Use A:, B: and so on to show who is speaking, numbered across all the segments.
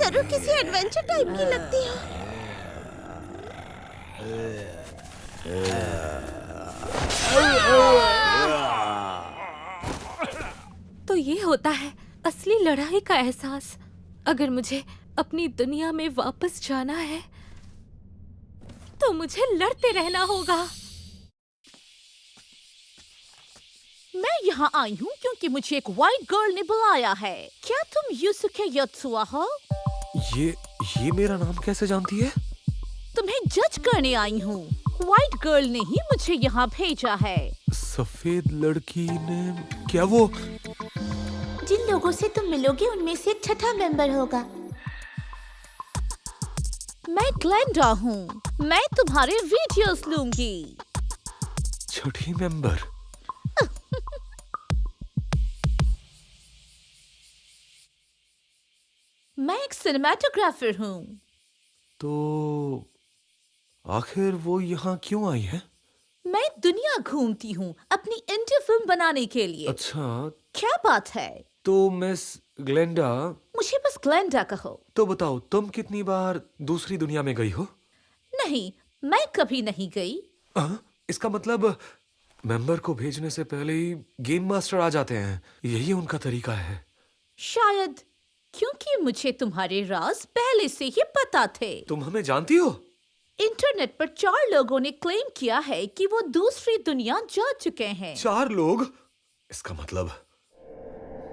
A: जरूर किसी adventure type की लगती हो।
B: तो ये होता है असली लड़ाई का एहसास। अगर मुझे अपनी दुनिया में वापस जाना है तो मुझे लड़ते रहना होगा।
C: मैं यहाँ आई हूँ क्योंकि मुझे एक व्हाइट गर्ल ने बुलाया है। क्या तुम यूसुके योत्सुआ हो?
D: ये मेरा नाम कैसे जानती है?
C: तुम्हें जज करने आई हूँ। व्हाइट गर्ल ने ही मुझे यहाँ भेजा है।
D: सफेद लड़की ने क्या वो?
A: जिन लोगों से तुम मिलोगे उनमें से एक छठा मेंबर होगा।
C: मैं ग्लेंडा हूँ। मैं तुम्हारे वीडियोस लूंगी।
D: छठी मेंबर?
C: मैं एक सिनेमेटोग्राफर हूँ।
D: तो आखिर वो यहाँ क्यों आई है?
C: मैं दुनिया घूमती हूँ अपनी इंडिया फिल्म बनाने के लिए।
D: अच्छा,
C: क्या बात है?
D: तो मिस ग्लेंडा,
C: मुझे बस ग्लेंडा कहो।
D: तो बताओ तुम कितनी बार दूसरी दुनिया में गई हो?
C: नहीं, मैं कभी नहीं गई।
D: इसका मतलब मेंबर को भेजने से पहले ही गेम मास्टर आ जाते हैं। यही उनका तरीका है।
C: शायद क्योंकि मुझे तुम्हारे राज पहले से ही पता थे।
D: तुम हमें जानती हो?
C: इंटरनेट पर 4 लोगों ने क्लेम किया है कि वो दूसरी दुनिया जा चुके हैं।
D: 4 लोग? इसका मतलब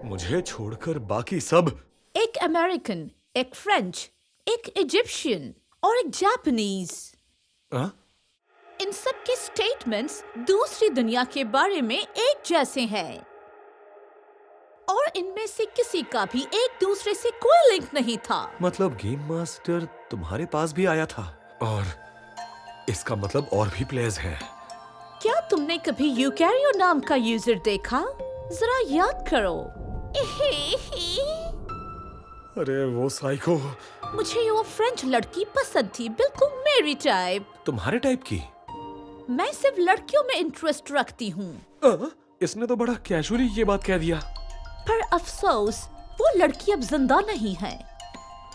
D: मुझे छोड़कर बाकी सब?
C: एक अमेरिकन, एक फ्रेंच, एक इजिप्शियन और एक जापानीज। इन सब के स्टेटमेंट्स दूसरी दुनिया के बारे में एक जैसे हैं। और इनमें से किसी का भी एक दूसरे से कोई लिंक नहीं था।
D: मतलब गेम मास्टर तुम्हारे पास भी आया था, और इसका मतलब और भी प्लेयर्स हैं।
C: क्या तुमने कभी यूकैरियो नाम का यूजर देखा? जरा याद करो।
D: अरे वो साइको।
C: मुझे वो फ्रेंच लड़की पसंद थी, बिल्कुल मेरी टाइप।
D: तुम्हारे टाइप की?
C: मैं सिर्फ लड़कियों में इंटरेस्ट रखती हूँ।
D: इसने तो बड़ा कैजुअली ये बात कह दिया।
C: पर अफसोस वो लड़की अब जिंदा नहीं है।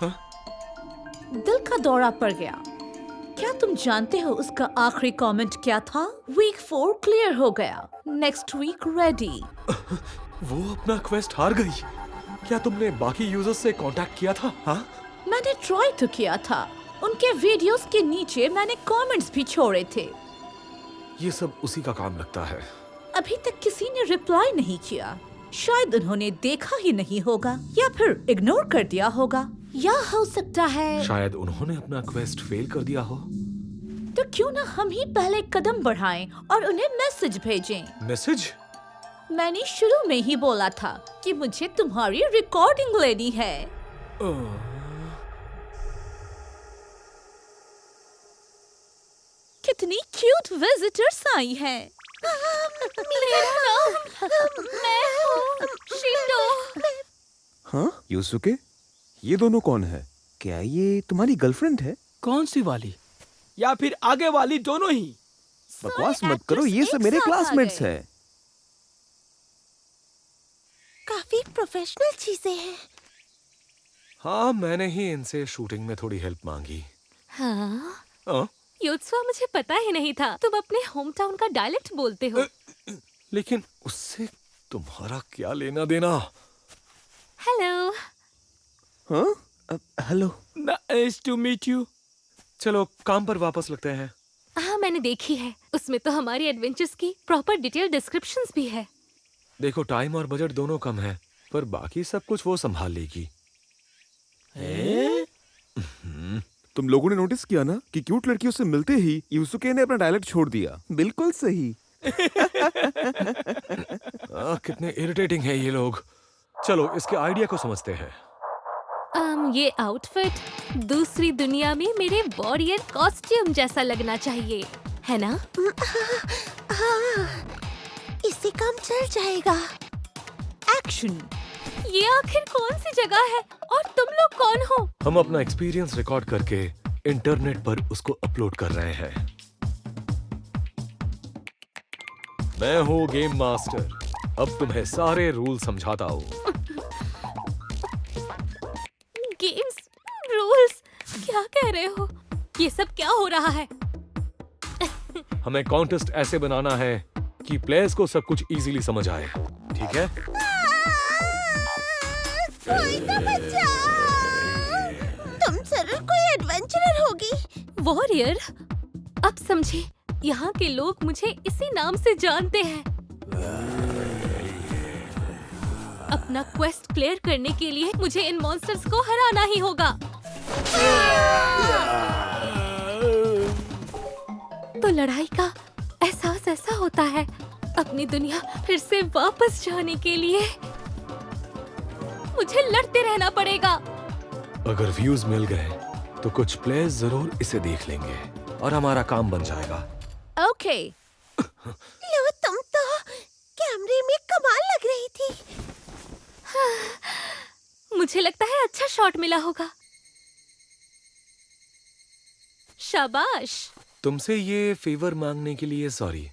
C: दिल का दौरा पड़ गया। क्या तुम जानते हो उसका आखिरी कमेंट क्या था? वीक 4 क्लियर हो गया, नेक्स्ट वीक रेडी।
D: वो अपना क्वेस्ट हार गई। क्या तुमने बाकी यूजर्स से कांटेक्ट किया था? हाँ?
C: मैंने ट्राई तो किया था। उनके वीडियोस के नीचे मैंने कमेंट्स भी छोड़े थे।
D: ये सब उसी का काम लगता है।
C: अभी तक किसी ने रिप्लाई नहीं किया। शायद उन्होंने देखा ही नहीं होगा, या फिर इग्नोर कर दिया होगा, या हो सकता है
D: शायद उन्होंने अपना क्वेस्ट फेल कर दिया हो।
C: तो क्यों ना हम ही पहले कदम बढ़ाएं और उन्हें मैसेज भेजें।
D: मैसेज?
C: मैंने शुरू में ही बोला था कि मुझे तुम्हारी रिकॉर्डिंग लेनी है। कितनी क्यूट विजिटर्स आई हैं।
B: मेरा नाम मैं हूँ शिंडो।
E: हाँ यूसुके, ये दोनों कौन है? क्या ये तुम्हारी गर्लफ्रेंड है?
F: कौन सी वाली या फिर आगे वाली? दोनों ही।
E: बकवास मत करो, ये सब मेरे क्लासमेट्स हैं।
A: काफी प्रोफेशनल चीजें हैं।
D: हाँ, मैंने ही इनसे शूटिंग में थोड़ी हेल्प मांगी।
B: हाँ, योत्सुआ मुझे पता ही नहीं था तुम अपने होम टाउन का डायलेक्ट बोलते हो।
D: लेकिन उससे तुम्हारा क्या लेना देना?
B: हेलो।
E: हाँ hello.
F: Nice to meet you.
D: चलो काम पर वापस लगते हैं।
B: हाँ, मैंने देखी है। उसमें तो हमारी एडवेंचर्स की प्रॉपर डिटेल डिस्क्रिप्शंस भी है।
D: देखो, टाइम और बजट दोनों कम है, पर बाकी सब कुछ वो संभाल लेगी।
E: तुम लोगों ने नोटिस किया ना कि क्यूट लड़कियों से मिलते ही यूसुके ने अपना डायलेक्ट छोड़ दिया। बिल्कुल सही।
D: कितने इरिटेटिंग हैं ये लोग। चलो इसके आइडिया को समझते हैं।
B: ये आउटफिट दूसरी दुनिया में मेरे वॉरियर कॉस्ट्यूम जैसा लगना चाहिए, है ना?
A: हाँ, इससे काम चल जाएगा।
C: एक्शन।
B: ये आखिर कौन सी जगह है और तुम लोग कौन हो?
D: हम अपना एक्सपीरियंस रिकॉर्ड करके इंटरनेट पर उसको अपलोड कर रहे हैं। मैं हूँ गेम मास्टर, अब तुम्हें सारे रूल समझाता हूँ।
B: गेम्स रहा है?
D: हमें कॉन्टेस्ट ऐसे बनाना है कि प्लेयर्स को सब कुछ इजीली समझ आए, ठीक है?
A: कोई तो बचाओ! तुम जरूर कोई एडवेंचरर होगी।
B: वॉरियर? अब समझे, यहाँ के लोग मुझे इसी नाम से जानते हैं। अपना क्वेस्ट क्लियर करने के लिए मुझे इन मॉन्स्टर्स को हराना ही होगा। तो लड़ाई का एहसास ऐसा होता है, अपनी दुनिया फिर से वापस जाने के लिए मुझे लड़ते रहना पड़ेगा।
D: अगर व्यूज मिल गए तो कुछ प्लेयर्स जरूर इसे देख लेंगे और हमारा काम बन जाएगा।
C: ओके।
A: लो, तुम तो कैमरे में कमाल लग रही थी।
B: मुझे लगता है अच्छा शॉट मिला होगा। शाबाश।
D: तुमसे ये फेवर मांगने के लिए सॉरी।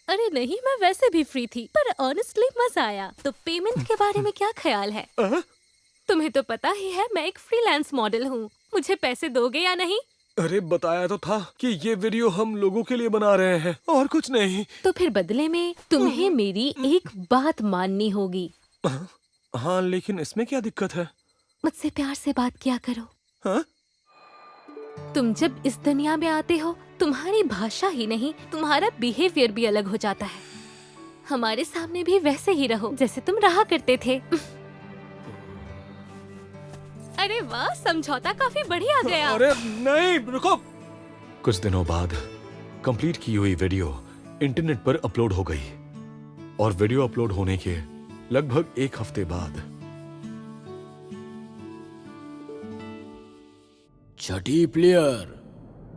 B: अरे नहीं, मैं वैसे भी फ्री थी, पर ऑनेस्टली मजा आया। तो पेमेंट के बारे में क्या ख्याल है? तुम्हें तो पता ही है मैं एक फ्रीलांस मॉडल हूँ। मुझे पैसे दोगे या नहीं?
D: अरे बताया तो था कि ये वीडियो हम लोगों के लिए बना रहे हैं और कुछ नहीं।
B: तो फिर बदले में तुम्हें मेरी एक बात माननी होगी।
D: हाँ, लेकिन इसमें क्या दिक्कत है?
B: मुझसे प्यार से बात किया करो।
D: हाँ?
B: तुम जब इस दुनिया में आते हो, तुम्हारी भाषा ही नहीं, तुम्हारा बिहेवियर भी अलग हो जाता है। हमारे सामने भी वैसे ही रहो जैसे तुम रहा करते थे। अरे वाह, समझौता काफी बढ़िया गया।
D: अरे नहीं, रुको। कुछ दिनों बाद कंप्लीट की हुई वीडियो इंटरनेट पर अपलोड हो गई और वीडियो अपलोड होने के लगभग 1 हफ्ते बाद
F: छठी प्लेयर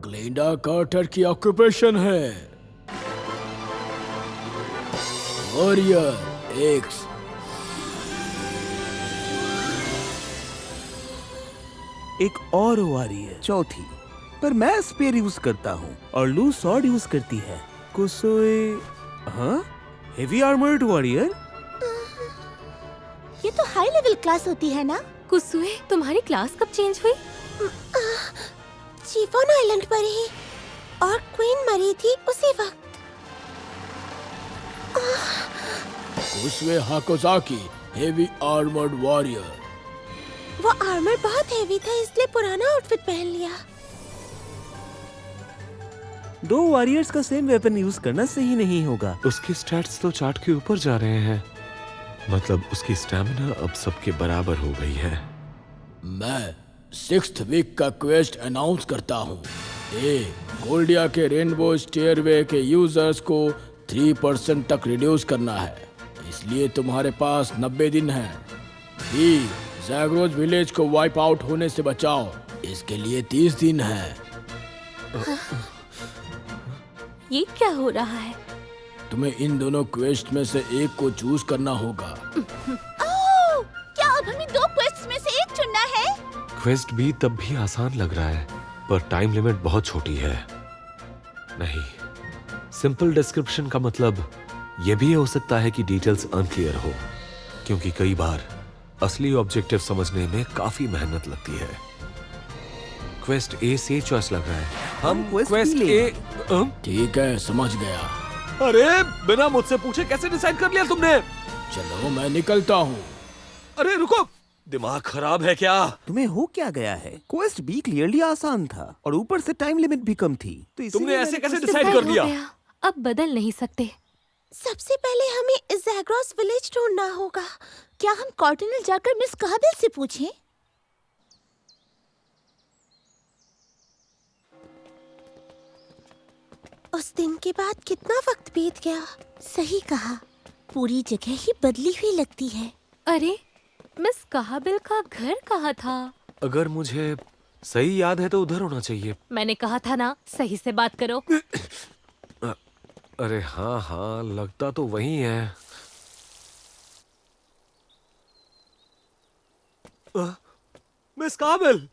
F: ग्लेंडा कार्टर की ऑक्यूपेशन है वॉरियर एक्स।
G: एक और वॉरियर चौथी, पर मैं स्पेयर यूज करता हूँ और लू सॉर्ड यूज करती है। कुसोए हाँ, हेवी आर्मर्ड वॉरियर।
A: ये तो हाई लेवल क्लास होती है ना?
B: कुसुए, तुम्हारी क्लास कब चेंज हुई?
A: चिफोन आइलैंड पर ही, और क्वीन मरी थी उसी वक्त।
F: कुसवे हाकोजाकी हेवी आर्मर्ड वॉरियर।
A: वो आर्मर बहुत हेवी था, इसलिए पुराना आउटफिट पहन लिया।
G: 2 वॉरियर्स का सेम वेपन यूज करना सही नहीं होगा।
D: उसके स्टैट्स तो चार्ट के ऊपर जा रहे हैं। मतलब उसकी स्टैमिना अब सबके बराबर हो गई है।
F: मैं 6th वीक का क्वेस्ट अनाउंस करता हूँ। गोल्डिया के रेनबो स्टेयरवे के यूजर्स को 3% तक रिड्यूस करना है, इसलिए तुम्हारे पास 90 दिन है। जैग्रोज विलेज को वाइप आउट होने से बचाओ, इसके लिए 30 दिन है।
B: ये क्या हो रहा है?
F: तुम्हें इन दोनों क्वेस्ट में से एक को चूज करना होगा।
A: ओह, क्या अब हमें 2 क्वेस्ट्स में से एक चुनना है?
D: क्वेस्ट भी तब भी आसान लग रहा है, पर टाइम लिमिट बहुत छोटी है। नहीं, सिंपल डिस्क्रिप्शन का मतलब ये भी हो सकता है कि डिटेल्स अनक्लियर हो, क्योंकि कई बार असली ऑब्जेक्टिव समझने में काफी मेहनत लगती है। क्वेस्ट ए से चॉइस लग रहा है। हम क्वेस्ट ए।
F: ठीक है, समझ गया।
D: अरे बिना मुझसे पूछे कैसे डिसाइड कर लिया तुमने?
F: चलो मैं निकलता हूँ।
D: अरे रुको, दिमाग खराब है क्या?
G: तुम्हें हो क्या गया है? क्वेस्ट बी क्लियरली आसान था और ऊपर से टाइम लिमिट भी कम थी, तो इसीलिए
D: तुमने ऐसे कैसे
G: मैंने
D: डिसाइड कर
B: हो
D: लिया?
B: गया, अब बदल नहीं सकते।
A: सबसे पहले हमें जैग्रोस विलेज ढूंढना होगा। क्या हम कॉर्टिनल जाकर मिस कादिल से पूछें? उस दिन के बाद कितना वक्त बीत गया। सही कहा, पूरी जगह ही बदली हुई लगती है।
B: अरे, मिस काबिल का घर कहाँ था?
D: अगर मुझे सही याद है तो उधर होना चाहिए।
B: मैंने कहा था ना, सही से बात करो।
D: अरे हाँ हाँ, लगता तो वही है। मिस काबिल।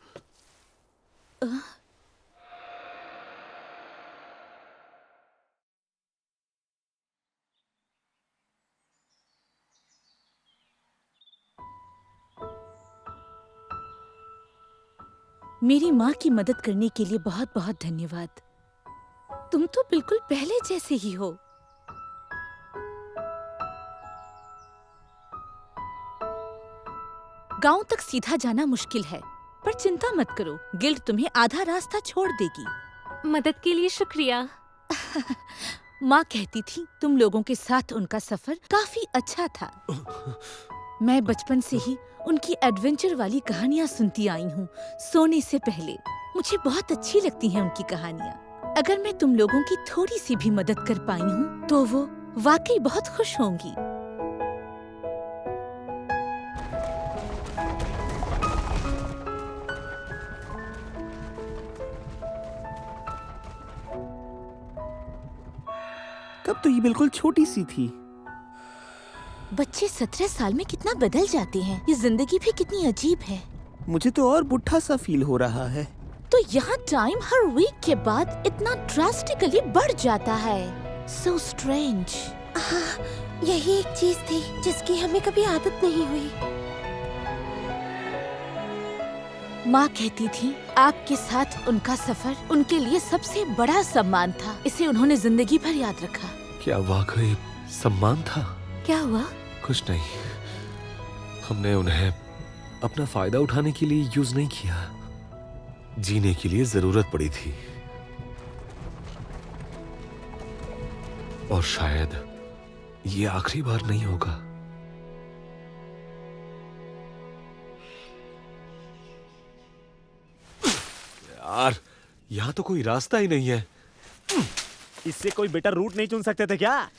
C: मेरी माँ की मदद करने के लिए बहुत बहुत धन्यवाद। तुम तो बिल्कुल पहले जैसे ही हो। गांव तक सीधा जाना मुश्किल है, पर चिंता मत करो, गिल्ड तुम्हें आधा रास्ता छोड़ देगी।
B: मदद के लिए शुक्रिया।
C: माँ कहती थी तुम लोगों के साथ उनका सफर काफी अच्छा था। मैं बचपन से ही उनकी एडवेंचर वाली कहानियाँ सुनती आई हूँ, सोने से पहले। मुझे बहुत अच्छी लगती हैं उनकी कहानियाँ। अगर मैं तुम लोगों की थोड़ी सी भी मदद कर पाई हूँ तो वो वाकई बहुत खुश होंगी।
G: तब तो ये बिल्कुल छोटी सी थी।
C: बच्चे 17 साल में कितना बदल जाते हैं। ये जिंदगी भी कितनी अजीब है।
G: मुझे तो और बुढ़ा सा फील हो रहा है।
C: तो यहाँ टाइम हर वीक के बाद इतना ड्रास्टिकली बढ़ जाता है। So strange।
A: हाँ, यही एक चीज थी जिसकी हमें कभी आदत नहीं हुई।
C: माँ कहती थी आपके साथ उनका सफर उनके लिए सबसे बड़ा सम्मान था। इसे उन्होंने जिंदगी भर याद रखा।
D: क्या वाकई सम्मान था?
B: क्या हुआ?
D: कुछ नहीं, हमने उन्हें अपना फायदा उठाने के लिए यूज नहीं किया, जीने के लिए जरूरत पड़ी थी। और शायद ये आखिरी बार नहीं होगा। यार, यहाँ तो कोई रास्ता ही नहीं है।
H: इससे कोई बेटर रूट नहीं चुन सकते थे क्या?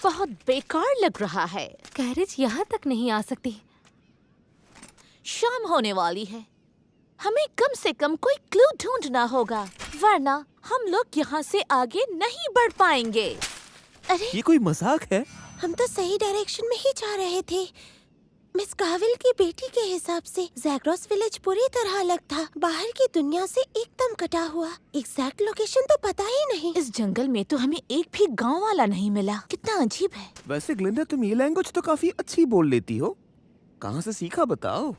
C: बहुत बेकार लग रहा है।
B: कैरेज यहाँ तक नहीं आ सकती।
C: शाम होने वाली है, हमें कम से कम कोई क्लू ढूंढना होगा, वरना हम लोग यहाँ से आगे नहीं बढ़ पाएंगे।
A: अरे
G: ये कोई मजाक है?
A: हम तो सही डायरेक्शन में ही जा रहे थे। मिस काविल की बेटी के हिसाब से जैग्रोस विलेज पूरी तरह अलग था, बाहर की दुनिया से एकदम कटा हुआ। एग्जैक्ट लोकेशन तो पता ही नहीं।
C: इस जंगल में तो हमें एक भी गांव वाला नहीं मिला। कितना अजीब है।
G: वैसे ग्लिंडा, तुम ये लैंग्वेज तो काफी अच्छी बोल लेती हो। कहाँ से सीखा बताओ?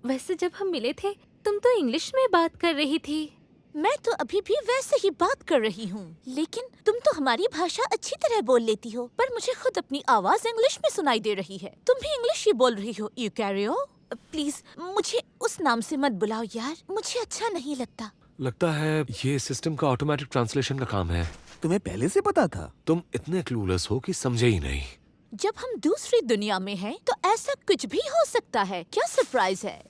B: वैसे जब हम मिले थे तुम तो इंग्लिश में बात कर रही थी।
C: मैं तो अभी भी वैसे ही बात कर रही हूँ, लेकिन तुम तो हमारी भाषा अच्छी तरह बोल लेती हो, पर मुझे खुद अपनी आवाज इंग्लिश में सुनाई दे रही है। तुम भी इंग्लिश ही बोल रही हो। You carry on. प्लीज मुझे उस नाम से मत बुलाओ यार, मुझे अच्छा नहीं लगता।
D: लगता है ये सिस्टम का ऑटोमेटिक ट्रांसलेशन का काम है।
G: तुम्हें पहले से पता था?
D: तुम इतने क्लूलेस हो कि समझे ही नहीं।
C: जब हम दूसरी दुनिया में हैं, तो ऐसा कुछ भी हो सकता है। क्या सरप्राइज है?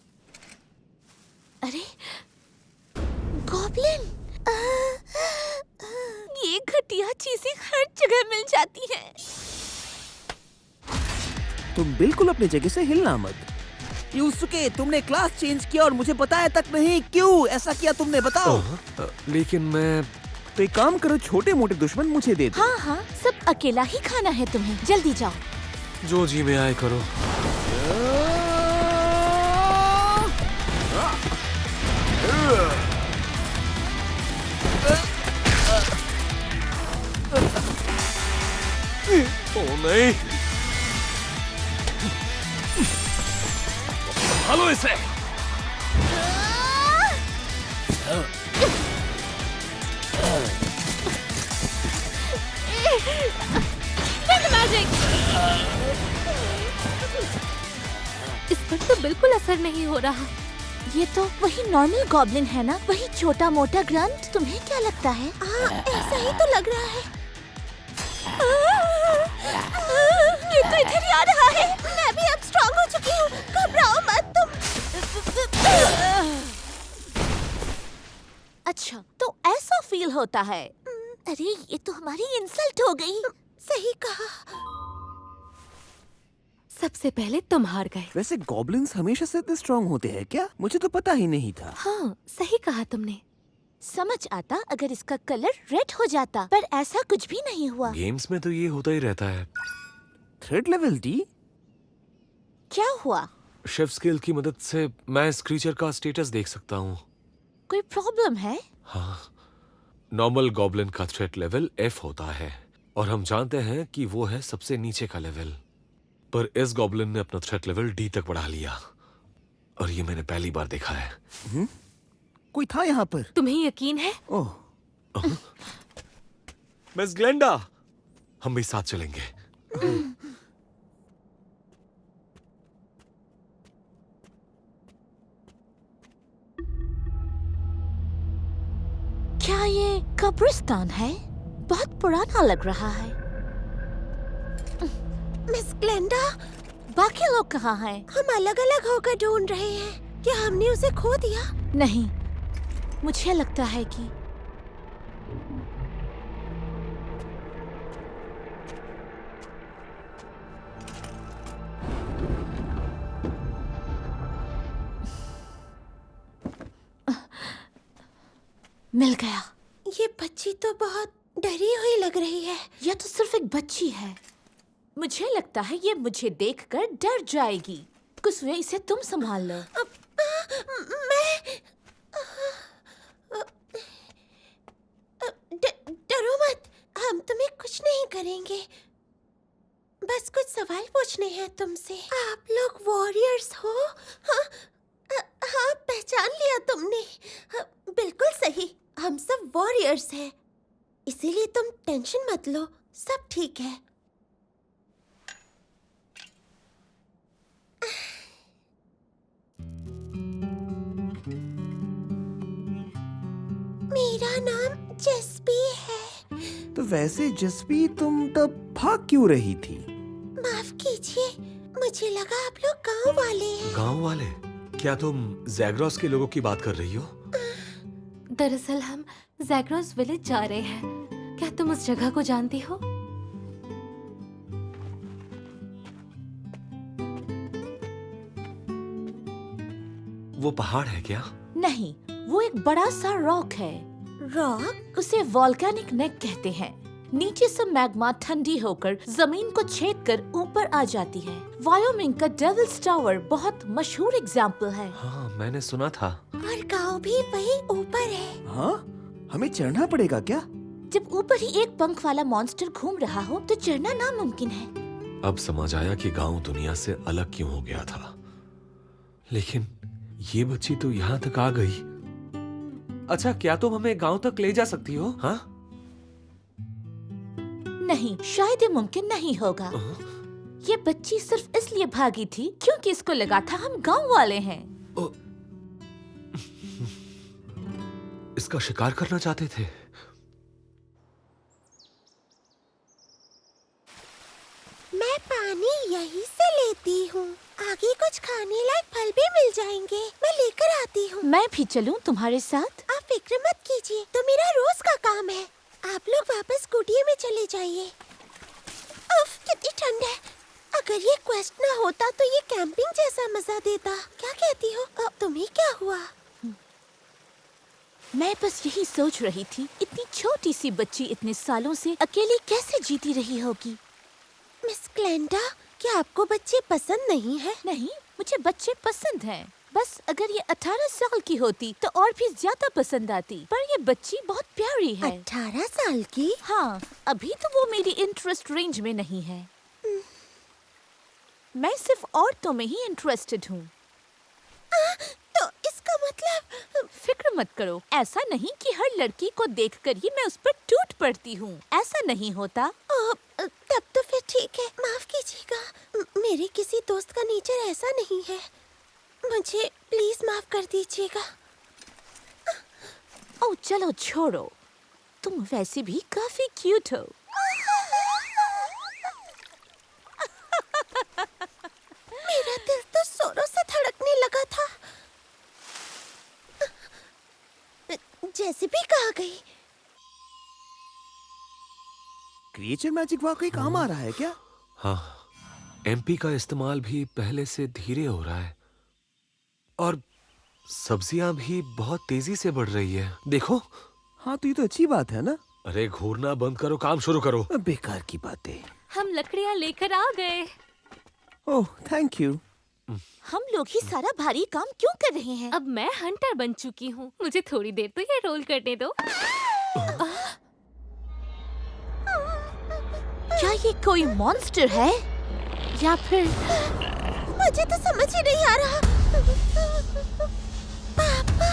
C: अरे गॉब्लिन, ये घटिया चीजें हर जगह मिल जाती हैं।
G: तुम बिल्कुल अपनी जगह से हिलना मत। यूसुके, तुमने क्लास चेंज किया और मुझे बताया तक नहीं। क्यों ऐसा किया तुमने, बताओ।
D: लेकिन मैं
G: तो एक काम करो, छोटे मोटे दुश्मन मुझे दे दो।
C: हाँ हाँ, सब अकेला ही खाना है तुम्हें। जल्दी जाओ।
D: जो जी में आए करो। ओ नहीं, हेलो इसे।
B: इस पर तो बिल्कुल असर नहीं हो रहा।
C: ये तो वही नॉर्मल गॉब्लिन है ना, वही छोटा मोटा ग्रंट। तुम्हें क्या लगता है?
A: ऐसा ही तो लग रहा है।
C: ये तो इधर ही आ रहा है।
A: मैं भी अब स्ट्रांग हो चुकी हूँ, घबराओ मत तुम।
C: अच्छा, तो ऐसा फील होता है। अरे ये तो हमारी इंसल्ट हो गई।
A: सही कहा।
B: सबसे पहले तुम हार गए।
G: वैसे गॉब्लिन्स हमेशा से इतने स्ट्रांग होते हैं क्या? मुझे तो पता ही नहीं था।
B: हाँ, सही कहा तुमने।
C: समझ आता अगर इसका कलर रेड हो जाता, पर ऐसा कुछ भी नहीं हुआ।
D: गेम्स में तो ये होता ही रहता है।
G: Thread level D?
C: क्या हुआ?
D: शेफ स्किल की मदद से मैं इस क्रीचर का स्टेटस देख सकता हूँ।
C: कोई प्रॉब्लम है?
D: हाँ, नॉर्मल गॉब्लिन का थ्रेट लेवल F होता है और हम जानते हैं कि वो है सबसे नीचे का लेवल। पर इस गॉब्लिन ने अपना थ्रेट लेवल D तक बढ़ा लिया और ये मैंने पहली बार देखा है।
G: कोई था यहाँ पर?
B: तुम्हें यकीन है?
G: ओह,
D: मिस ग्लेंडा, हम भी साथ चलेंगे।
C: क्या ये कब्रिस्तान है? बहुत पुराना लग रहा है।
A: मिस ग्लेंडा,
C: बाकी लोग कहाँ हैं?
A: हम अलग अलग होकर ढूंढ रहे हैं। क्या हमने उसे खो दिया?
C: नहीं, मुझे लगता है कि मिल गया।
A: ये बच्ची तो बहुत डरी हुई लग रही है।
C: यह तो सिर्फ एक बच्ची है। मुझे लगता है ये मुझे देखकर डर जाएगी। कुछ वे इसे तुम संभाल लो।
A: डरो मत, हम तुम्हें कुछ नहीं करेंगे। बस कुछ सवाल पूछने हैं तुमसे। आप लोग वॉरियर्स हो? हाँ, हाँ, पहचान लिया तुमने। हाँ, बिल्कुल सही, हम सब वॉरियर्स हैं। इसीलिए तुम टेंशन मत लो, सब ठीक है। मेरा नाम जस्पी है।
G: तो वैसे जसपी तुम तब भाग क्यों रही थी?
A: माफ कीजिए, मुझे लगा आप लोग गांव वाले हैं।
D: गांव वाले? क्या तुम जैग्रोस के लोगों की बात कर रही हो?
B: दरअसल हम जैग्रोस विलेज जा रहे हैं। क्या तुम उस जगह को जानती हो?
D: वो पहाड़ है क्या?
C: नहीं, वो एक बड़ा सा रॉक है।
A: रॉक?
C: उसे वॉल्केनिक नेक कहते हैं। नीचे से मैग्मा ठंडी होकर जमीन को छेद कर ऊपर आ जाती है। वायोमिंग का डेविल्स टावर बहुत मशहूर एग्जाम्पल है।
D: हाँ, मैंने सुना था।
A: और गांव भी वही ऊपर है।
G: हाँ, हमें चढ़ना पड़ेगा क्या?
C: जब ऊपर ही एक पंख वाला मॉन्स्टर घूम रहा हो तो चढ़ना नामुमकिन है।
D: अब समझ आया कि गांव दुनिया से अलग क्यों हो गया था। लेकिन ये बच्ची तो यहाँ तक आ गई। अच्छा, क्या तुम हमें गांव तक ले जा सकती हो? हाँ?
C: नहीं, शायद ये मुमकिन नहीं होगा। ये बच्ची सिर्फ इसलिए भागी थी क्योंकि इसको लगा था हम गांव वाले हैं।
D: इसका शिकार करना चाहते थे।
A: मैं पानी यहीं से लेती हूँ। आगे कुछ खाने लायक फल भी मिल जाएंगे। मैं लेकर आती हूँ।
C: मैं भी चलूं तुम्हारे साथ?
A: आप फिक्र मत कीजिए, तो मेरा रोज का काम है। आप लोग वापस कुटिया में चले जाइए। उफ, कितनी ठंड है। अगर ये क्वेस्ट ना होता तो ये कैंपिंग जैसा मजा देता। क्या कहती हो? तुम्हें क्या हुआ?
C: मैं बस यही सोच रही थी, इतनी छोटी सी बच्ची इतने सालों से अकेली कैसे जीती रही होगी।
A: मिस ग्लेंडा, क्या आपको बच्चे पसंद नहीं है?
C: नहीं, मुझे बच्चे पसंद हैं। बस अगर ये 18 साल की होती तो और भी ज्यादा पसंद आती। पर ये बच्ची बहुत प्यारी है।
A: 18 साल की?
C: हाँ, अभी तो वो मेरी इंटरेस्ट रेंज में नहीं है। मैं सिर्फ औरतों में ही इंटरेस्टेड हूँ।
A: तो इसका मतलब?
C: फिक्र मत करो, ऐसा नहीं कि हर लड़की को देखकर ही मैं उस पर टूट पड़ती हूँ। ऐसा नहीं होता।
A: तब तो फिर ठीक है। माफ कीजिएगा, मेरे किसी दोस्त का नेचर ऐसा नहीं है। मुझे प्लीज माफ कर दीजिएगा।
C: ओह चलो छोड़ो, तुम वैसे भी काफी क्यूट हो।
A: मेरा दिल तो जोरों से धड़कने लगा था। जैसे भी कहा गई।
G: क्रिएचर मैजिक वाकई काम आ रहा है क्या?
D: हाँ, एमपी का इस्तेमाल भी पहले से धीरे हो रहा है और सब्जियां भी बहुत तेजी से बढ़ रही है। देखो।
G: हाँ, तो ये तो अच्छी बात है ना।
D: अरे घूरना बंद करो, काम शुरू करो।
G: बेकार की बातें।
B: हम लकड़ियाँ लेकर आ गए।
G: ओह, थैंक यू।
C: हम लोग ही सारा भारी काम क्यों कर रहे हैं?
B: अब मैं हंटर बन चुकी हूँ। मुझे थोड़ी देर तो ये रोल करने दो।
C: क्या ये कोई मॉन्स्टर है या फिर?
A: मुझे तो समझ ही नहीं आ रहा। पापा।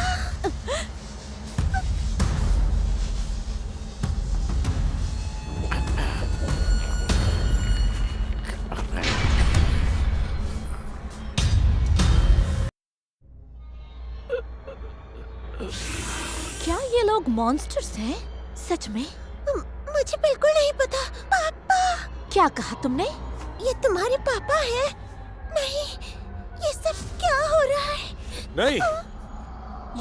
C: लोग मॉन्स्टर्स हैं? सच में?
A: मुझे बिल्कुल नहीं पता। पापा,
C: क्या कहा तुमने?
A: ये तुम्हारे पापा हैं? नहीं, ये सब क्या हो रहा है?
D: नहीं,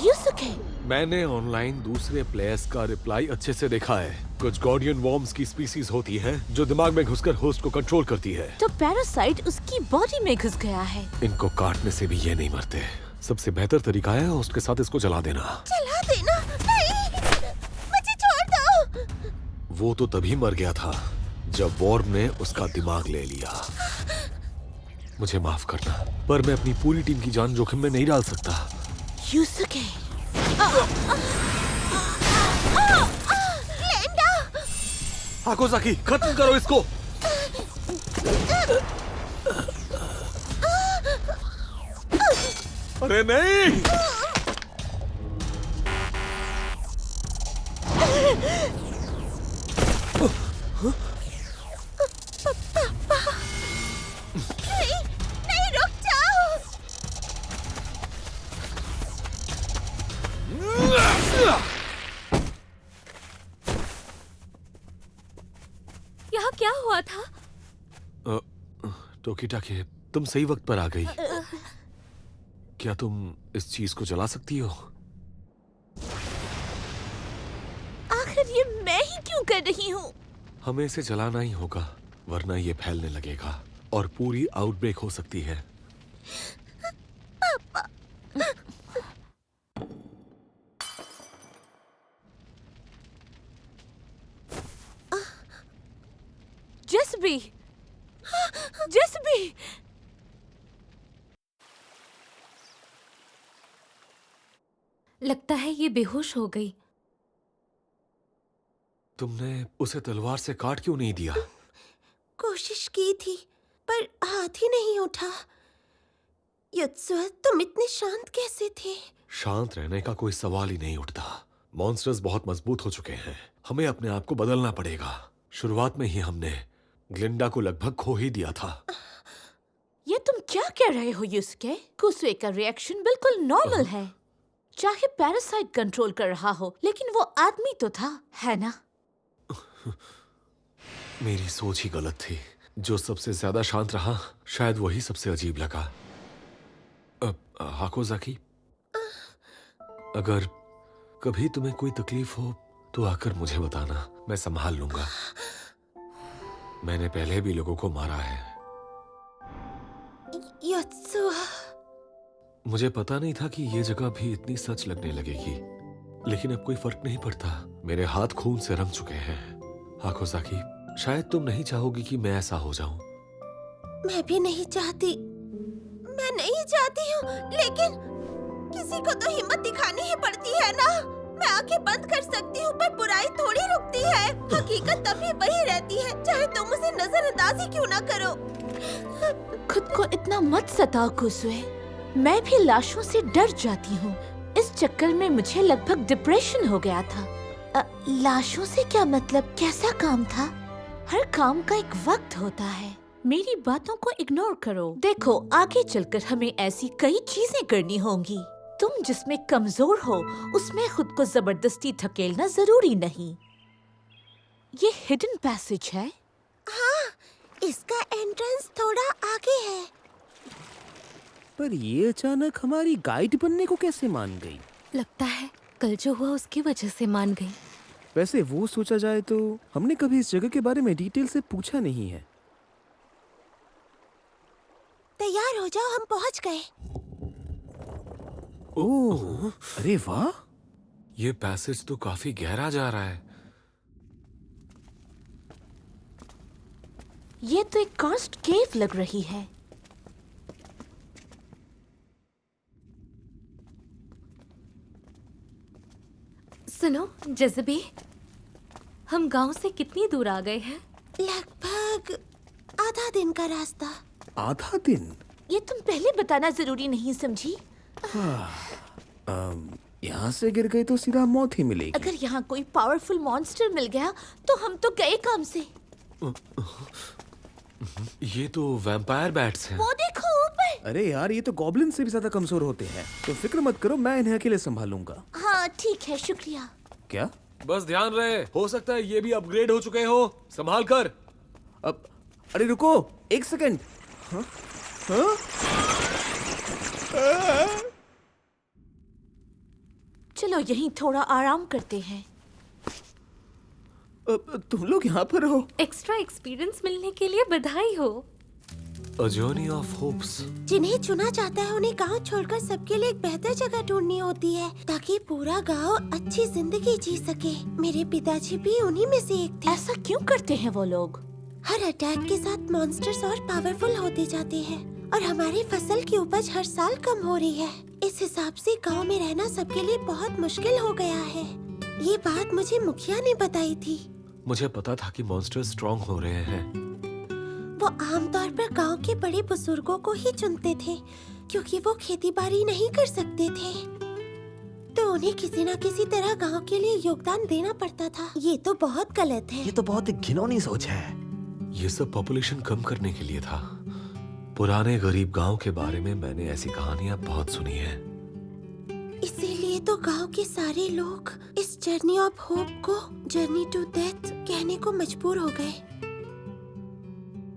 C: यूसुके,
D: मैंने ऑनलाइन दूसरे प्लेयर्स का रिप्लाई अच्छे से देखा है। कुछ गार्डियन वॉर्म्स की स्पीसीज होती है जो दिमाग में घुसकर होस्ट को कंट्रोल करती है।
C: तो पैरासाइट उसकी बॉडी में घुस गया है।
D: इनको काटने से भी ये नहीं मरते। सबसे बेहतर तरीका है होस्ट के साथ इसको जला देना।
A: जला देना? नहीं, मुझे छोड़ दो।
D: वो तो तभी मर गया था जब वॉर्म ने उसका दिमाग ले लिया। मुझे माफ करना, पर मैं अपनी पूरी टीम की जान जोखिम में नहीं डाल सकता।
C: यूसुके,
D: हाकोसाकी, खत्म करो इसको। अरे नहीं!
A: नहीं, रुक जाओ।
B: यहाँ क्या हुआ था?
D: टोकीटाके, तुम सही वक्त पर आ गई। क्या तुम इस चीज को जला सकती हो?
C: आखिर ये मैं ही क्यों कर रही हूँ?
D: हमें इसे जलाना ही होगा, वरना ये फैलने लगेगा और पूरी आउटब्रेक हो सकती है।
C: जस्बी, जस्बी,
B: लगता है ये बेहोश हो गई।
D: तुमने उसे तलवार से काट क्यों नहीं दिया?
A: कोशिश की थी, पर हाथ ही नहीं उठा। युत्सुआ, तुम इतने शांत कैसे थे?
D: शांत रहने का कोई सवाल ही नहीं उठता। मॉन्स्टर्स बहुत मजबूत हो चुके हैं। हमें अपने आप को बदलना पड़ेगा। शुरुआत में ही हमने ग्लिंडा को लगभग खो ही दिया था।
C: ये तुम क्या कह रहे हो यूसुके? कुसुए का रिएक्शन बिल्कुल नॉर्मल है। चाहे पैरासाइट कंट्रोल कर रहा हो, लेकिन वो आदमी तो था, है ना?
D: मेरी सोच ही गलत थी। जो सबसे ज्यादा शांत रहा, शायद वही सबसे अजीब लगा। हाकोसाकी, अगर कभी तुम्हें कोई तकलीफ हो तो आकर मुझे बताना, मैं संभाल लूंगा। मैंने पहले भी लोगों को मारा है।
A: युत्सुआ,
D: मुझे पता नहीं था कि ये जगह भी इतनी सच लगने लगेगी, लेकिन अब कोई फर्क नहीं पड़ता। मेरे हाथ खून से रंग चुके हैं। हाकोसाकी, शायद तुम नहीं चाहोगी कि मैं ऐसा हो जाऊं।
A: मैं भी नहीं चाहती। मैं नहीं चाहती हूँ, लेकिन किसी को तो हिम्मत दिखानी ही पड़ती है ना। मैं आंखें बंद कर सकती हूँ, पर बुराई थोड़ी रुकती है। हकीकत तभी वही रहती है, चाहे तुम उसे नजरअंदाज ही क्यों ना करो।
C: खुद को इतना मत सताओ कुसुए। मैं भी लाशों से डर जाती हूँ। इस चक्कर में मुझे लगभग डिप्रेशन हो गया था। लाशों से क्या मतलब? कैसा काम था? हर काम का एक वक्त होता है। मेरी बातों को इग्नोर करो। देखो, आगे चलकर हमें ऐसी कई चीजें करनी होंगी। तुम जिसमें कमजोर हो, उसमें खुद को जबरदस्ती धकेलना जरूरी नहीं। ये हिडन पैसेज है।
A: हाँ, इसका एंट्रेंस थोड़ा आगे है।
G: पर ये अचानक हमारी गाइड बनने को कैसे मान गई?
B: लगता है कल जो हुआ उसकी वजह से मान गई।
G: वैसे वो सोचा जाए तो हमने कभी इस जगह के बारे में डिटेल से पूछा नहीं है।
A: तैयार हो जाओ, हम पहुँच गए।
G: ओह, अरे वाह!
D: ये पैसेज तो काफी गहरा जा रहा है।
C: ये तो एक कास्ट केव लग रही है।
B: सुनो जज़बी, हम गांव से कितनी दूर आ गए हैं?
A: लगभग आधा दिन का रास्ता।
G: आधा दिन?
C: ये तुम पहले बताना जरूरी नहीं समझी?
G: यहाँ से गिर गए तो सीधा मौत ही मिलेगी।
C: अगर यहाँ कोई पावरफुल मॉन्स्टर मिल गया तो हम तो गए काम से।
D: ये तो वैम्पायर बैट्स हैं।
C: वो देखो ऊपर।
G: अरे यार, ये तो गॉब्लिन से भी ज्यादा कमजोर होते हैं। तो फिक्र मत करो, मैं इन्हें अकेले संभालूंगा।
C: हाँ ठीक है, शुक्रिया।
G: क्या?
D: बस ध्यान रहे, हो सकता है ये भी अपग्रेड हो चुके हो। संभाल कर।
G: अब अरे रुको, एक सेकंड। हाँ? हाँ?
C: चलो यहीं थोड़ा आराम करते हैं।
G: तुम लोग यहाँ पर हो?
B: एक्स्ट्रा एक्सपीरियंस मिलने के लिए बधाई हो।
D: A journey of hopes।
A: जिन्हें चुना जाता है उन्हें गांव छोड़कर सबके लिए एक बेहतर जगह ढूंढनी होती है ताकि पूरा गांव अच्छी जिंदगी जी सके। मेरे पिताजी भी उन्हीं में से एक थे।
C: ऐसा क्यों करते हैं वो लोग?
A: हर अटैक के साथ मॉन्स्टर्स और पावरफुल होते जाते हैं और हमारी फसल की उपज हर साल कम हो रही है। इस हिसाब से गांव में रहना सबके लिए बहुत मुश्किल हो गया है। ये बात मुझे मुखिया ने बताई थी।
D: मुझे पता था कि मॉन्स्टर स्ट्रॉन्ग हो रहे हैं।
A: वो आमतौर पर गांव के बड़े बुजुर्गों को ही चुनते थे क्योंकि वो खेती बाड़ी नहीं कर सकते थे, तो उन्हें किसी न किसी तरह गांव के लिए योगदान देना पड़ता था। ये तो बहुत गलत है।
H: ये तो बहुत ही घिनौनी सोच है।
D: ये सब पॉपुलेशन कम करने के लिए था। पुराने गरीब गांव के बारे में मैंने ऐसी कहानियां बहुत सुनी है।
A: इसीलिए तो गांव के सारे लोग इस जर्नी ऑफ होप को जर्नी टू डेथ कहने को मजबूर हो गए।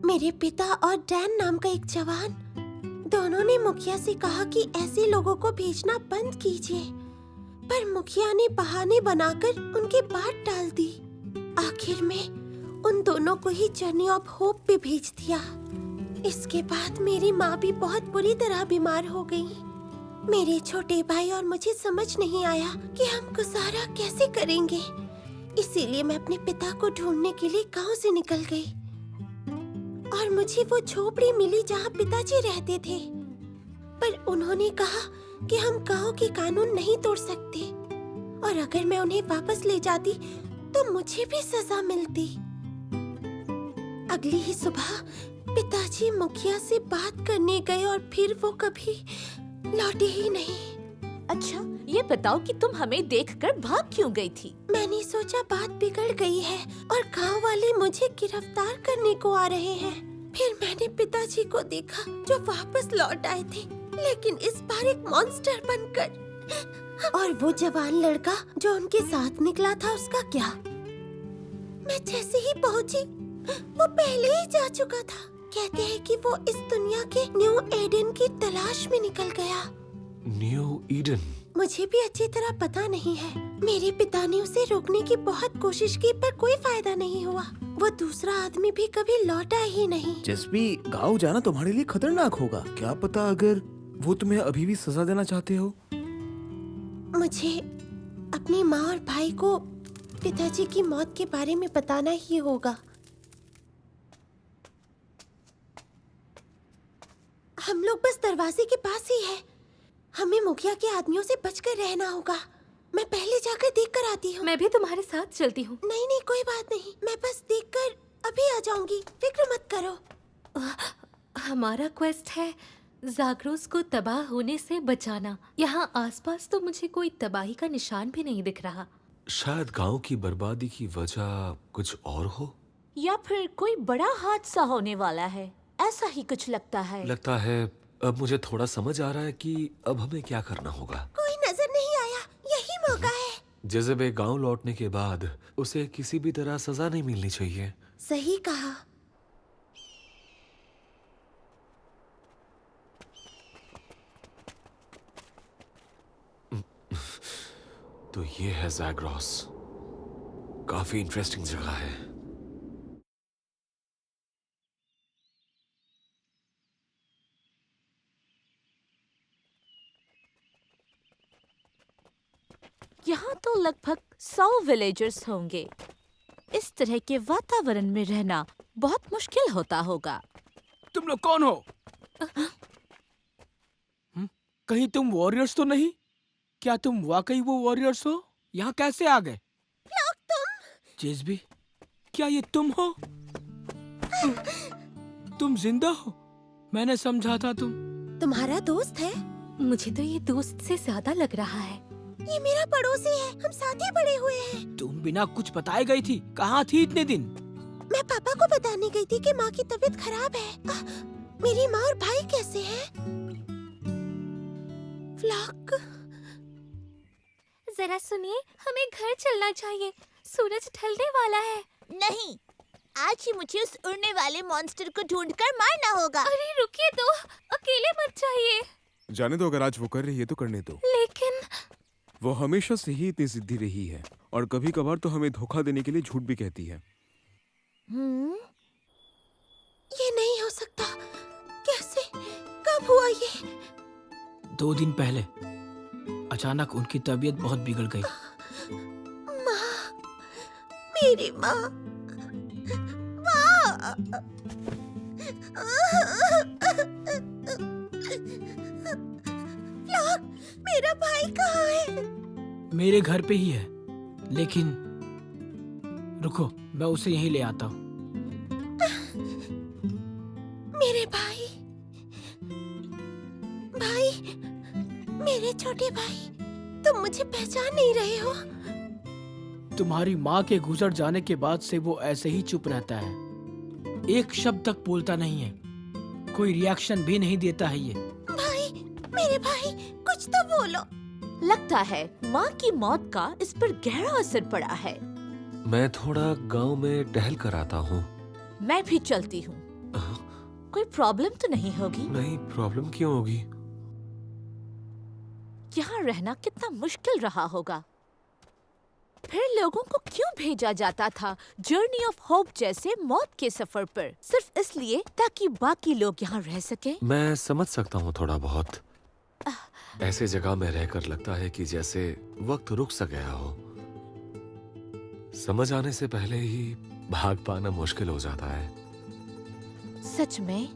A: मेरे पिता और डैन नाम का एक जवान, दोनों ने मुखिया से कहा कि ऐसे लोगों को भेजना बंद कीजिए, पर मुखिया ने बहाने बनाकर उनकी बात टाल दी। आखिर में उन दोनों को ही जर्नी ऑफ होप पे भेज दिया। इसके बाद मेरी माँ भी बहुत बुरी तरह बीमार हो गई। मेरे छोटे भाई और मुझे समझ नहीं आया कि हम गुजारा कैसे करेंगे। इसीलिए मैं अपने पिता को ढूंढने के लिए गांव से निकल गई और मुझे वो झोपड़ी मिली जहाँ पिताजी रहते थे, पर उन्होंने कहा कि हम गांव के कानून नहीं तोड़ सकते और अगर मैं उन्हें वापस ले जाती तो मुझे भी सजा मिलती। अगली ही सुबह पिताजी मुखिया से बात करने गए और फिर वो कभी लौटे ही नहीं।
C: अच्छा, ये बताओ कि तुम हमें देखकर भाग क्यों गई थी?
A: मैंने सोचा बात बिगड़ गई है और गांव वाले मुझे गिरफ्तार करने को आ रहे हैं। फिर मैंने पिताजी को देखा जो वापस लौट आए थे, लेकिन इस बार एक मॉन्स्टर बनकर। और वो जवान लड़का जो उनके साथ निकला था, उसका क्या? मैं जैसे ही पहुंची वो पहले ही जा चुका था। कहते हैं कि वो इस दुनिया के न्यू एडन की तलाश में निकल गया।
D: New Eden?
A: मुझे भी अच्छी तरह पता नहीं है। मेरे पिता ने उसे रोकने की बहुत कोशिश की पर कोई फायदा नहीं हुआ। वो दूसरा आदमी भी कभी लौटा ही नहीं।
G: जसबी, गाँव जाना तुम्हारे लिए खतरनाक होगा। क्या पता अगर वो तुम्हें अभी भी सजा देना चाहते हो।
A: मुझे अपनी माँ और भाई को पिताजी की मौत के बारे में बताना ही होगा। हम लोग बस दरवाजे के पास ही है। हमें मुखिया के आदमियों से बचकर रहना होगा। मैं पहले जाकर देख कर आती हूँ।
B: मैं भी तुम्हारे साथ चलती हूँ।
A: नहीं नहीं, कोई बात नहीं, मैं बस देखकर अभी आ जाऊंगी, फिक्र मत करो।
B: हमारा क्वेस्ट है ज़ाग्रोस को तबाह होने से बचाना। यहाँ आसपास तो मुझे कोई तबाही का निशान भी नहीं दिख रहा।
D: शायद गांव की बर्बादी की वजह कुछ और हो,
C: या फिर कोई बड़ा हादसा होने वाला है, ऐसा ही कुछ लगता है।
D: लगता है अब मुझे थोड़ा समझ आ रहा है कि अब हमें क्या करना होगा।
A: कोई नजर नहीं आया, यही मौका है।
D: जज़बे गांव लौटने के बाद उसे किसी भी तरह सजा नहीं मिलनी चाहिए।
A: सही कहा।
D: तो ये है ज़ाग्रोस। काफी इंटरेस्टिंग जगह है।
C: यहाँ तो लगभग 100 विलेजर्स होंगे। इस तरह के वातावरण में रहना बहुत मुश्किल होता होगा।
F: तुम लोग कौन हो? कहीं तुम वॉरियर्स तो नहीं? क्या तुम वाकई वो वॉरियर्स हो? यहाँ कैसे आ गए? जेज़बी, क्या ये तुम हो? तुम जिंदा हो? मैंने समझा था
A: तुम्हारा दोस्त है?
B: मुझे तो ये दोस्त से ज्यादा लग रहा है।
A: ये मेरा पड़ोसी है, हम साथ ही बड़े हुए हैं।
F: तुम बिना कुछ बताए गई थी। कहाँ थी इतने दिन?
A: मैं पापा को बताने गई थी कि माँ की तबीयत खराब है। मेरी माँ और भाई कैसे हैं? फ्लॉक,
B: जरा सुनिए, हमें घर चलना चाहिए। सूरज ढलने वाला है।
A: नहीं, आज ही मुझे उस उड़ने वाले मॉन्स्टर को ढूंढकर मारना होगा।
B: अरे रुकिए तो, अकेले मत जाइए।
E: जाने दो, अगर आज वो कर रही है तो करने दो।
B: लेकिन
E: वो हमेशा से ही इतनी जिद्दी रही है और कभी कभार तो हमें धोखा देने के लिए झूठ भी कहती है।
A: ये नहीं हो सकता। कैसे? कब हुआ ये?
F: 2 दिन पहले अचानक उनकी तबीयत बहुत बिगड़ गई।
A: माँ, मेरी माँ, माँ। फ्लॉक, मेरा भाई कहाँ है?
F: मेरे घर पे ही है, लेकिन रुको, मैं उसे यहीं ले आता हूँ।
A: मेरे भाई, भाई, मेरे छोटे भाई, तुम मुझे पहचान नहीं रहे हो?
F: तुम्हारी माँ के गुजर जाने के बाद से वो ऐसे ही चुप रहता है, एक शब्द तक बोलता नहीं है, कोई रिएक्शन भी नहीं देता है ये।
A: भाई, मेरे भाई, कुछ तो बोलो।
C: लगता है माँ की मौत का इस पर गहरा असर पड़ा है।
D: मैं थोड़ा गांव में टहल कर आता हूँ।
C: मैं भी चलती हूँ। कोई प्रॉब्लम तो नहीं होगी?
D: नहीं, प्रॉब्लम क्यों होगी?
C: यहाँ रहना कितना मुश्किल रहा होगा। फिर लोगों को क्यों भेजा जाता था जर्नी ऑफ होप जैसे मौत के सफर पर, सिर्फ इसलिए ताकि बाकी लोग यहाँ रह सकें?
D: मैं समझ सकता हूँ थोड़ा बहुत। ऐसे जगह में रहकर लगता है कि जैसे वक्त रुक सा गया हो। समझ आने से पहले ही भाग पाना मुश्किल हो जाता है।
C: सच में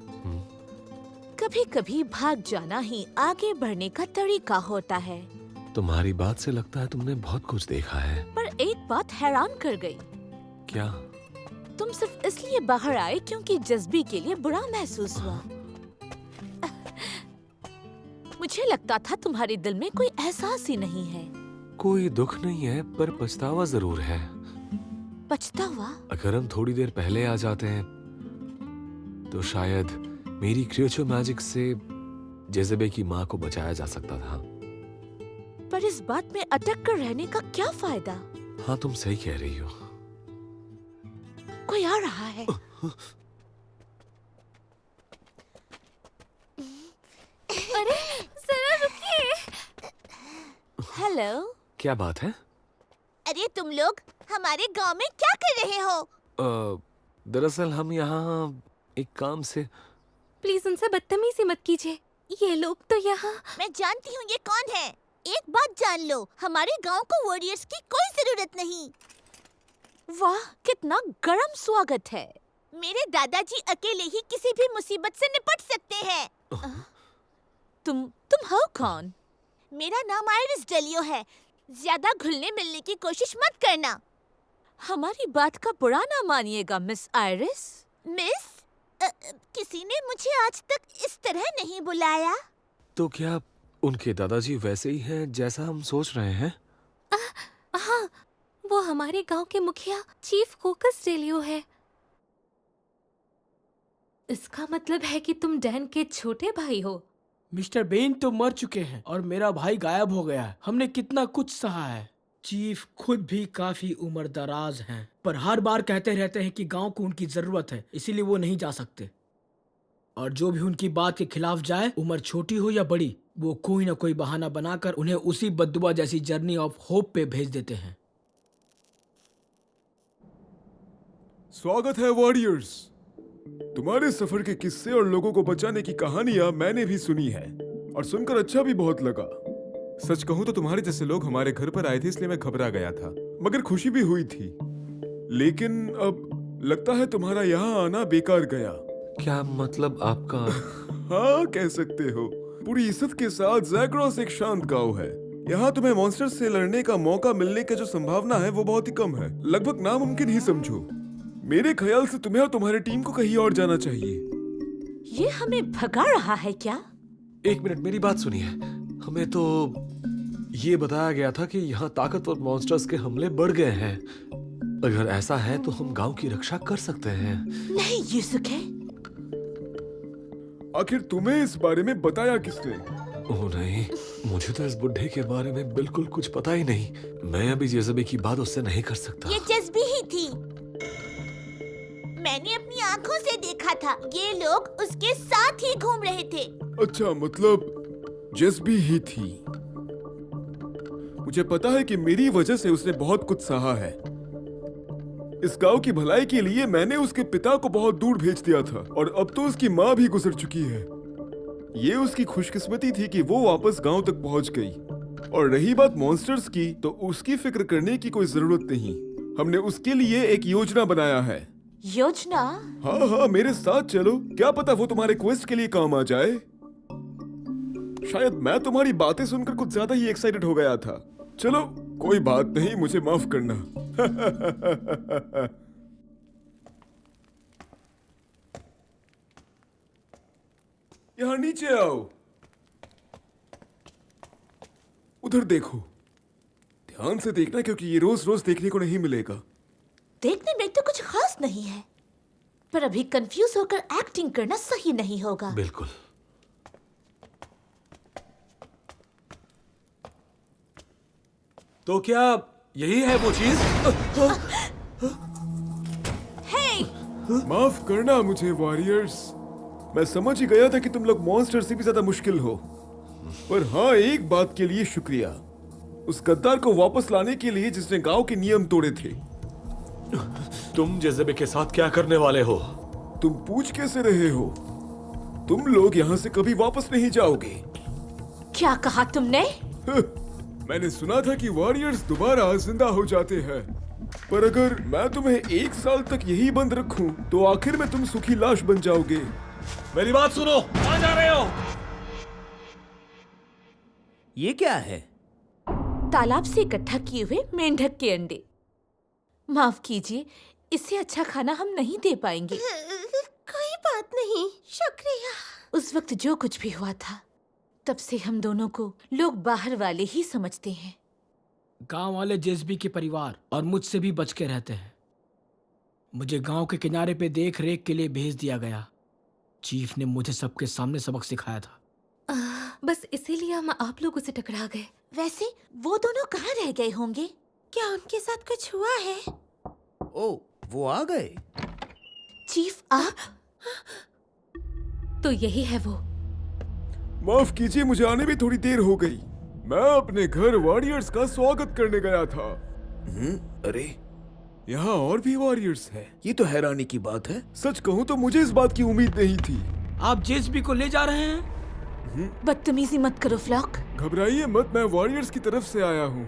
C: कभी कभी भाग जाना ही आगे बढ़ने का तरीका होता है।
D: तुम्हारी बात से लगता है तुमने बहुत कुछ देखा है।
C: पर एक बात हैरान कर गई।
D: क्या?
C: तुम सिर्फ इसलिए बाहर आए क्योंकि जज्बी के लिए बुरा महसूस हुआ। मुझे लगता था तुम्हारे दिल में कोई एहसास ही नहीं है।
D: कोई दुख नहीं है, पर पछतावा जरूर है।
C: पछतावा?
D: अगर हम थोड़ी देर पहले आ जाते हैं तो शायद मेरी क्रिएचर मैजिक से जेजेबे की माँ को बचाया जा सकता था।
C: पर इस बात में अटक कर रहने का क्या फायदा?
D: हाँ, तुम सही कह रही हो।
C: कोई आ रहा है।
B: अरे जरा रुकिए।
C: हेलो।
D: क्या बात है?
A: अरे तुम लोग हमारे गांव में क्या कर रहे हो?
D: दरअसल हम यहाँ एक काम से।
B: प्लीज उनसे बदतमीजी मत कीजिए। ये लोग तो यहाँ।
A: मैं जानती हूँ ये कौन है। एक बात जान लो, हमारे गांव को वॉरियर्स की कोई जरूरत नहीं।
C: वाह, कितना गर्म स्वागत है।
A: मेरे दादाजी अकेले ही किसी भी मुसीबत से निपट सकते हैं।
C: तुम हो कौन?
A: मेरा नाम आयरिस डेलियो है। ज्यादा घुलने मिलने की कोशिश मत करना।
C: हमारी बात का बुरा ना मानिएगा मिस आयरिस।
A: मिस? किसी ने मुझे आज तक इस तरह नहीं बुलाया।
D: तो क्या उनके दादाजी वैसे ही हैं जैसा हम सोच रहे हैं?
B: हाँ, वो हमारे गांव के मुखिया चीफ कोकस डेलियो है। इसका मतलब है कि तुम डैन के छोटे भाई हो।
F: मिस्टर बेन तो मर चुके हैं और मेरा भाई गायब हो गया है। हमने कितना कुछ सहा है। चीफ खुद भी काफी उम्र दराज हैं, पर हर बार कहते रहते हैं कि गांव को उनकी जरूरत है, इसीलिए वो नहीं जा सकते। और जो भी उनकी बात के खिलाफ जाए, उम्र छोटी हो या बड़ी, वो कोई ना कोई बहाना बनाकर उन्हें उसी बद्दुआ जैसी जर्नी ऑफ होप पे भेज देते हैं।
E: स्वागत है वॉरियर्स। तुम्हारे सफर के किस्से और लोगों को बचाने की कहानियां मैंने भी सुनी है और सुनकर अच्छा भी बहुत लगा। सच कहूं तो तुम्हारे जैसे लोग हमारे घर पर आए थे, इसलिए मैं घबरा गया था, मगर खुशी भी हुई थी। लेकिन अब लगता है तुम्हारा यहाँ आना बेकार गया।
D: क्या मतलब आपका?
E: हाँ, कह सकते हो। पूरी इज्जत के साथ ज़ैग्रोस एक शांत गांव है। यहाँ तुम्हें मॉन्स्टर से लड़ने का मौका मिलने की जो संभावना है वो बहुत ही कम है, लगभग नामुमकिन ही समझो। मेरे ख्याल से तुम्हें और तुम्हारी टीम को कहीं और जाना चाहिए।
C: ये हमें भगा रहा है क्या?
D: एक मिनट, मेरी बात सुनिए। हमें तो ये बताया गया था कि यहाँ ताकतवर मॉन्स्टर्स के हमले बढ़ गए हैं। अगर ऐसा है तो हम गांव की रक्षा कर सकते हैं।
C: नहीं यूसुके।
E: आखिर तुम्हें इस बारे में बताया किसने?
D: ओह नहीं, मुझे तो इस बुढ़े के बारे में बिल्कुल कुछ पता ही नहीं। मैं अभी जेज़बी की बात उससे नहीं कर सकता।
A: ये जज्बी ही थी। मैंने अपनी आंखों से देखा था। ये लोग उसके साथ ही घूम रहे थे।
E: अच्छा, मतलब जज्बी ही थी। मुझे पता है कि मेरी वजह से उसने बहुत कुछ सहा है। इस गांव की भलाई के लिए मैंने उसके पिता को बहुत दूर भेज दिया था और अब तो उसकी माँ भी गुजर चुकी है। ये उसकी खुशकिस्मती थी कि वो वापस गांव तक पहुंच गई। और रही बात मॉन्स्टर्स की, तो उसकी फिक्र करने की कोई जरूरत नहीं। हमने उसके लिए एक योजना बनाया है।
C: योजना?
E: हाँ हाँ, मेरे साथ चलो। क्या पता वो तुम्हारे क्वेस्ट के लिए काम आ जाए। शायद मैं तुम्हारी बातें सुनकर कुछ ज्यादा ही एक्साइटेड हो गया था। चलो, कोई बात नहीं, मुझे माफ करना। यहाँ नीचे आओ। उधर देखो, ध्यान से देखना क्योंकि ये रोज रोज देखने को नहीं मिलेगा।
C: देखने में तो कुछ खास नहीं है, पर अभी कंफ्यूज होकर एक्टिंग करना सही नहीं होगा।
D: बिल्कुल। तो क्या यही है वो चीज?
E: माफ करना मुझे वॉरियर्स। मैं समझ ही गया था कि तुम लोग मॉन्स्टर से भी ज्यादा मुश्किल हो। पर हाँ, एक बात के लिए शुक्रिया, उस गद्दार को वापस लाने के लिए जिसने गांव के नियम तोड़े थे।
D: तुम जेज़बी के साथ क्या करने वाले हो?
E: तुम पूछ कैसे रहे हो? तुम लोग यहाँ से कभी वापस नहीं जाओगे।
C: क्या कहा तुमने?
E: मैंने सुना था कि वॉरियर्स दोबारा जिंदा हो जाते हैं, पर अगर मैं तुम्हें 1 साल तक यही बंद रखूं, तो आखिर में तुम सूखी लाश बन जाओगे।
D: मेरी बात सुनो, कहाँ जा रहे हो?
G: ये क्या है?
C: तालाब से इकट्ठा किए हुए मेंढक के अंडे। माफ कीजिए, इससे अच्छा खाना हम नहीं दे पाएंगे।
A: कोई बात नहीं, शुक्रिया।
C: उस वक्त जो कुछ भी हुआ था, तब से हम दोनों को लोग बाहर वाले ही समझते हैं।
F: गांव वाले जेज़बी के परिवार और मुझसे भी बच के रहते हैं। मुझे गांव के किनारे पे देख रेख के लिए भेज दिया गया। चीफ ने मुझे सबके सामने सबक सिखाया था।
B: बस इसीलिए हम आप लोगों से टकरा गए।
C: वैसे वो दोनों कहाँ रह गए होंगे?
A: क्या उनके साथ कुछ हुआ है?
G: ओ, वो आ गए।
C: चीफ, आप?
B: तो यही है वो।
E: माफ कीजिए, मुझे आने में थोड़ी देर हो गई। मैं अपने घर वॉरियर्स का स्वागत करने गया था।
G: अरे,
E: यहाँ और भी वॉरियर्स हैं।
G: ये तो हैरानी की बात है।
E: सच कहूँ तो मुझे इस बात की उम्मीद नहीं थी।
F: आप जेज़बी को ले जा रहे हैं?
C: बदतमीजी मत करो फ्लॉक।
E: घबराइए मत, मैं वॉरियर्स की तरफ से आया हूँ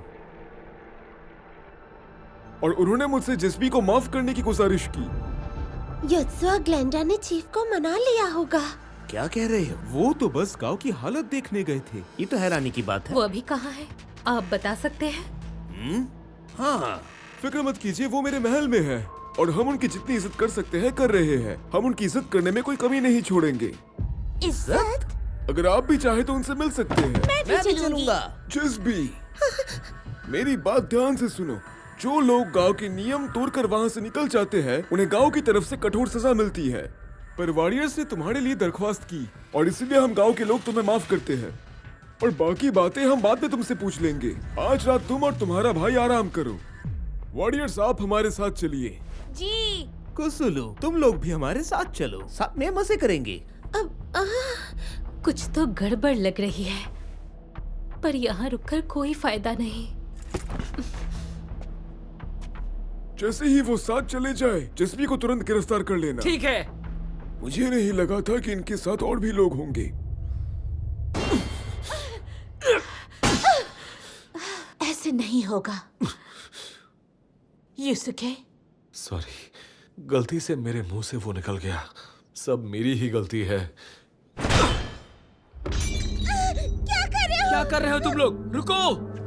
E: और उन्होंने मुझसे जेज़बी को माफ करने की गुजारिश की।
A: युत्सुआ ग्लेंडा ने चीफ को मना लिया होगा।
G: क्या कह रहे हो?
E: वो तो बस गांव की हालत देखने गए थे।
G: ये तो हैरानी की बात है।
B: वो अभी कहाँ है? आप बता सकते हैं?
G: हाँ,
E: फिक्र मत कीजिए, वो मेरे महल में है और हम उनकी जितनी इज्जत कर सकते हैं कर रहे हैं। हम उनकी इज्जत करने में कोई कमी नहीं छोड़ेंगे।
A: इज्जत?
E: अगर आप भी चाहे तो उनसे मिल सकते हैं।
A: मैं भी चलूंगा।
E: जेज़बी, मेरी बात ध्यान से सुनो। जो लोग गांव के नियम तोड़कर वहाँ से निकल जाते हैं, उन्हें गांव की तरफ से कठोर सजा मिलती है। पर वॉरियर्स ने तुम्हारे लिए दरख्वास्त की और इसलिए हम गांव के लोग तुम्हें माफ करते हैं और बाकी बातें हम बाद में तुमसे पूछ लेंगे। आज रात तुम और तुम्हारा भाई आराम करो। वॉरियर्स, आप हमारे साथ चलिए।
C: जी।
G: कुसुलू, तुम लोग भी हमारे साथ चलो, साथ में मजे करेंगे।
B: कुछ तो गड़बड़ लग रही है, पर यहाँ रुककर कोई फायदा नहीं।
E: जैसे ही वो साथ चले जाए, जेज़बी को तुरंत गिरफ्तार कर लेना।
F: ठीक है।
E: मुझे नहीं लगा था कि इनके साथ और भी लोग होंगे।
C: ऐसे नहीं होगा। युसुके,
D: सॉरी, गलती से मेरे मुंह से वो निकल गया। सब मेरी ही गलती है।
F: क्या कर रहे हो तुम लोग? रुको!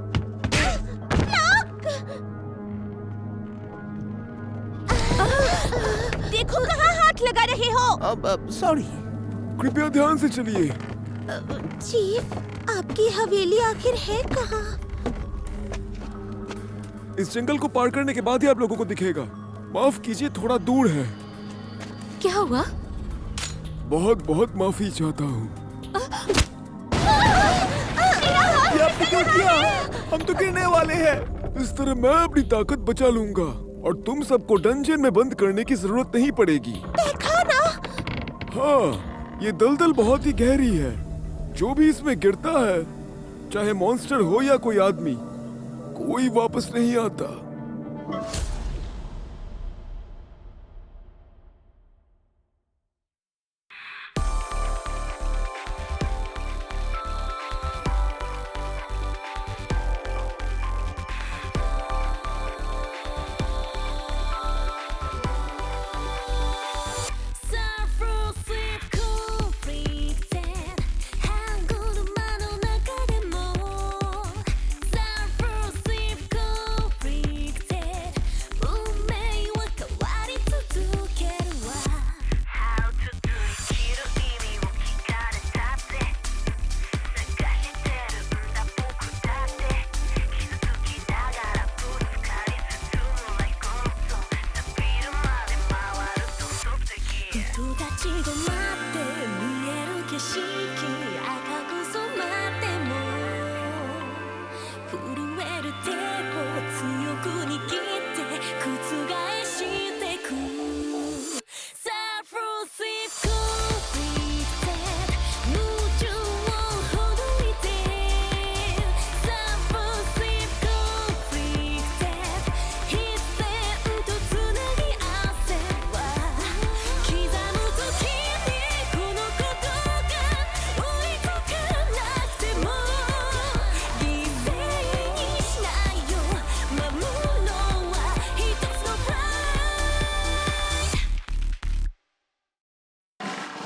A: देखो कहाँ हाथ लगा रहे हो।
G: अब सॉरी।
E: कृपया ध्यान से चलिए।
A: चीफ, आपकी हवेली आखिर है कहाँ?
E: इस जंगल को पार करने के बाद ही आप लोगों को दिखेगा। माफ कीजिए, थोड़ा दूर है।
B: क्या हुआ?
E: बहुत बहुत माफी चाहता हूँ। क्यों किया? हम तो गिरने वाले हैं। इस तरह मैं अपनी ताकत बचा लूंगा और तुम सबको डंजन में बंद करने की जरूरत नहीं पड़ेगी।
A: देखा ना?
E: हाँ, ये दलदल बहुत ही गहरी है। जो भी इसमें गिरता है, चाहे मॉन्स्टर हो या कोई आदमी, कोई वापस नहीं आता।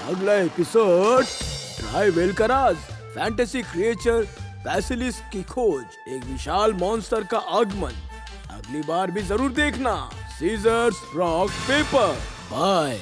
F: अगला एपिसोड ट्राइवेल कराज, फैंटेसी क्रिएचर बेसिलिस्क की खोज, एक विशाल मॉन्स्टर का आगमन। अगली बार भी जरूर देखना। Scissors rock paper. बाय।